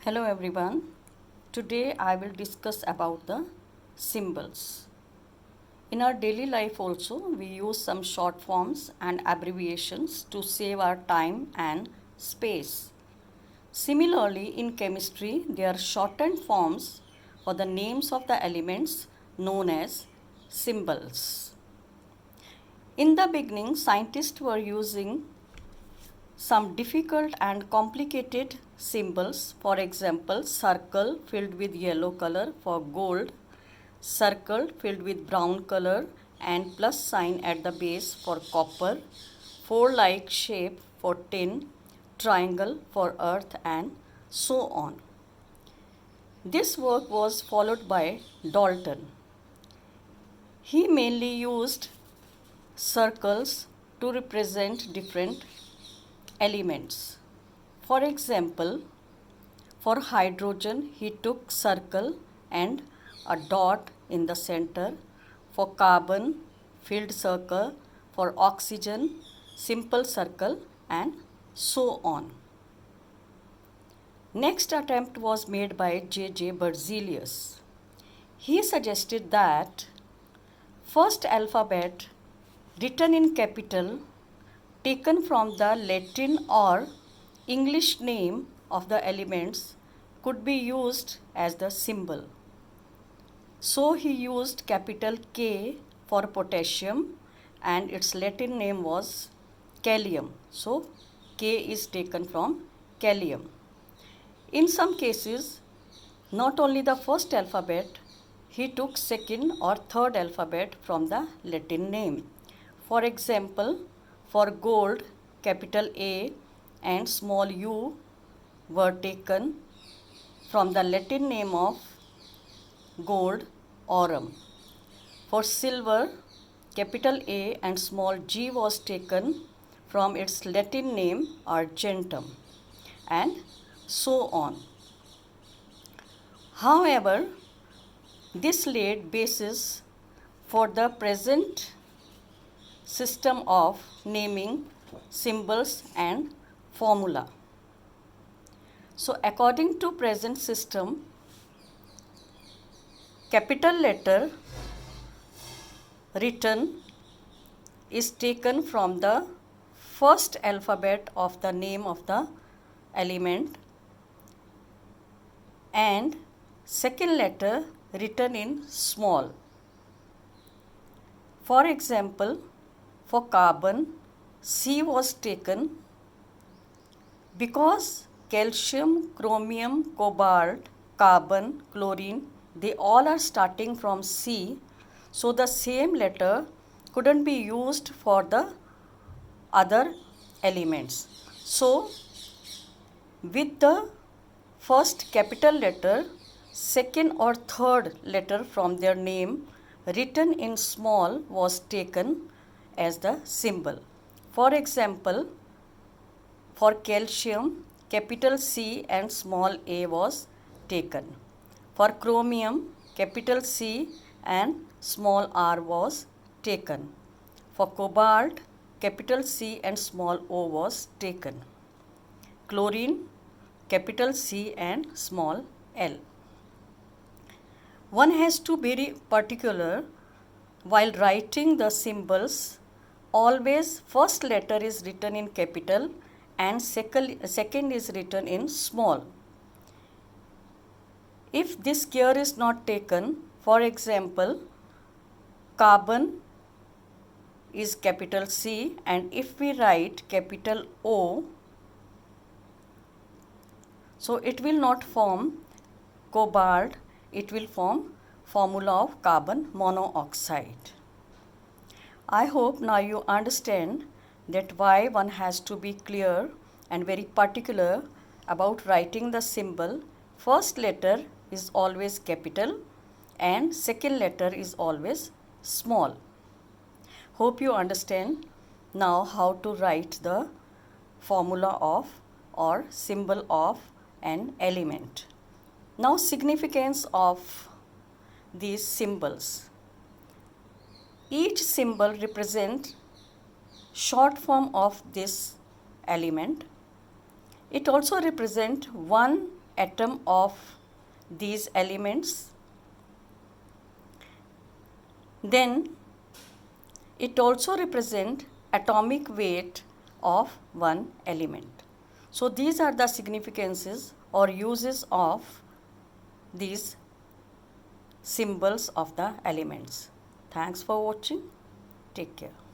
Hello everyone. Today I will discuss about the symbols. In our daily life also we use some short forms and abbreviations to save our time and space. Similarly in chemistry there are shortened forms for the names of the elements known as symbols. In the beginning scientists were using some difficult and complicated symbols, for example, circle filled with yellow color for gold, circle filled with brown color and plus sign at the base for copper, four-like shape for tin, triangle for earth and so on. This work was followed by Dalton. He mainly used circles to represent different elements. For example, for hydrogen, he took circle and a dot in the center. For carbon, filled circle. For oxygen, simple circle and so on. Next attempt was made by J.J. Berzelius. He suggested that first alphabet written in capital taken from the Latin or English name of the elements could be used as the symbol. So he used capital K for potassium and its Latin name was kalium. So K is taken from kalium. In some cases, not only the first alphabet, he took second or third alphabet from the Latin name. For example, for gold, capital A and small u were taken from the Latin name of gold, aurum. For silver, capital A and small g was taken from its Latin name argentum, and so on. However, this laid basis for the present system of naming symbols and formula. So according to present system, capital letter written is taken from the first alphabet of the name of the element and second letter written in small. For example, for carbon, C was taken because calcium, chromium, cobalt, carbon, chlorine, they all are starting from C. So the same letter couldn't be used for the other elements. So with the first capital letter, second or third letter from their name written in small was taken as the symbol. For example, for calcium, capital C and small a was taken. For chromium, capital C and small r was taken. For cobalt, capital C and small o was taken. Chlorine, capital C and small l. One has to be very particular while writing the symbols. Always first letter is written in capital and second is written in small. If this care is not taken, for example, carbon is capital C and if we write capital O, so it will not form cobalt, it will form formula of carbon monoxide. I hope now you understand that why one has to be clear and very particular about writing the symbol. First letter is always capital and second letter is always small. Hope you understand now how to write the formula of or symbol of an element. Now significance of these symbols. Each symbol represents short form of this element. It also represents one atom of these elements. Then it also represents atomic weight of one element. So these are the significances or uses of these symbols of the elements. Thanks for watching. Take care.